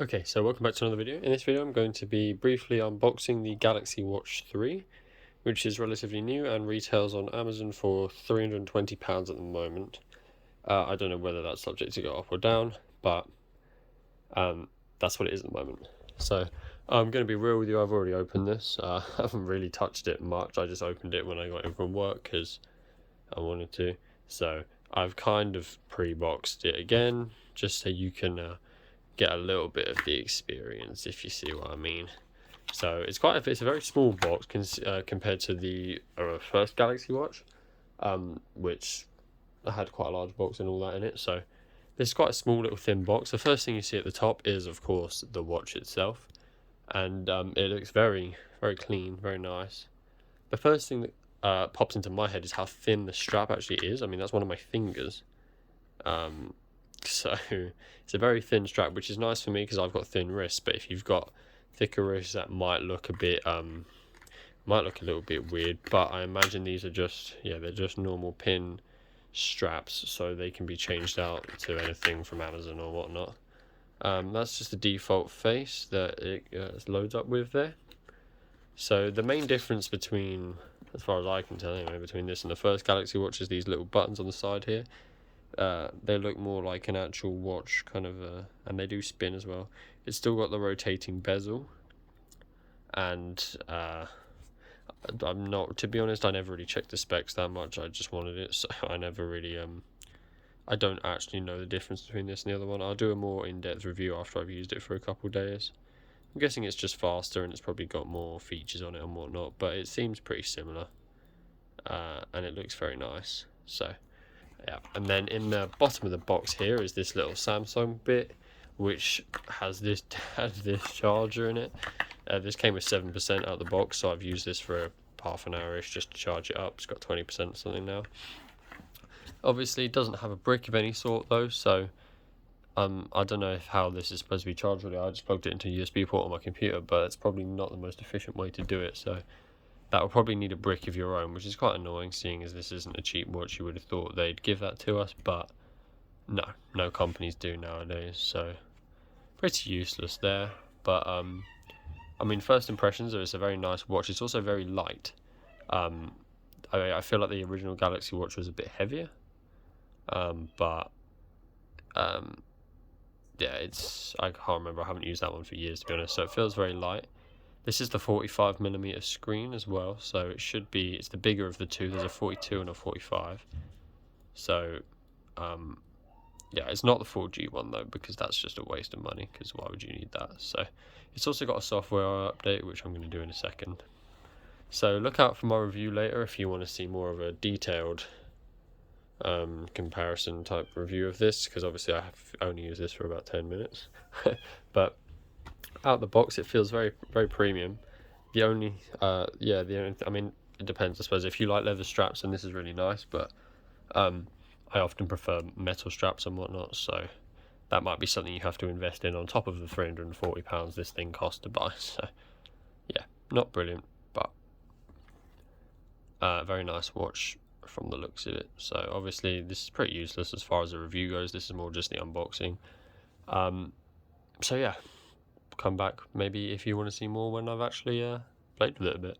Okay, so welcome back to another video. In this video, I'm going to be briefly unboxing the Galaxy Watch 3, which is relatively new and retails on Amazon for £320 at the moment. I don't know whether that's subject to go up or down, but that's what it is at the moment. So I'm going to be real with you. I've already opened this. I haven't really touched it much. I just opened it when I got in from work because I wanted to. So I've kind of pre-boxed it again, just so you can get a little bit of the experience, if you see what I mean. So it's a very small box compared to the first Galaxy Watch, which I had quite a large box and all that in it. So this is quite a small little thin box. The first thing you see at the top is, of course, the watch itself, and it looks very, very clean, very nice. The first thing that pops into my head is how thin the strap actually is. I mean, that's one of my fingers. So it's a very thin strap, which is nice for me because I've got thin wrists. But if you've got thicker wrists, that might look a little bit weird. But I imagine these are they're just normal pin straps, so they can be changed out to anything from Amazon or whatnot. That's just the default face that it loads up with there. So the main difference between, as far as I can tell anyway, between this and the first Galaxy Watch is these little buttons on the side here. They look more like an actual watch, kind of, and they do spin as well. It's still got the rotating bezel, and to be honest, I never really checked the specs that much. I just wanted it, so I never really, I don't actually know the difference between this and the other one. I'll do a more in-depth review after I've used it for a couple of days. I'm guessing it's just faster and it's probably got more features on it and whatnot, but it seems pretty similar, and it looks very nice. So yeah, and then in the bottom of the box here is this little Samsung bit, which has this charger in it. This came with 7% out of the box, so I've used this for half an hour-ish just to charge it up. It's got 20% or something now. Obviously, it doesn't have a brick of any sort though, so I don't know how this is supposed to be charged really. I just plugged it into a USB port on my computer, but it's probably not the most efficient way to do it, so that will probably need a brick of your own, which is quite annoying, seeing as this isn't a cheap watch. You would have thought they'd give that to us, but no companies do nowadays, so pretty useless there. But I mean, first impressions are it's a very nice watch. It's also very light. I feel like the original Galaxy Watch was a bit heavier, but yeah, I can't remember. I haven't used that one for years, to be honest, so it feels very light. This is the 45mm screen as well, so it's the bigger of the two. There's a 42 and a 45. So, yeah, it's not the 4G one though, because that's just a waste of money, because why would you need that? So, it's also got a software update, which I'm going to do in a second. So, look out for my review later if you want to see more of a detailed comparison type review of this, because obviously I have only used this for about 10 minutes. But out the box it feels very, very premium. I mean, it depends, I suppose. If you like leather straps, then this is really nice, but I often prefer metal straps and whatnot, so that might be something you have to invest in on top of the £340 this thing cost to buy. So yeah, not brilliant, but very nice watch from the looks of it. So obviously this is pretty useless as far as the review goes. This is more just the unboxing. So yeah, come back maybe if you want to see more when I've actually played with it a bit.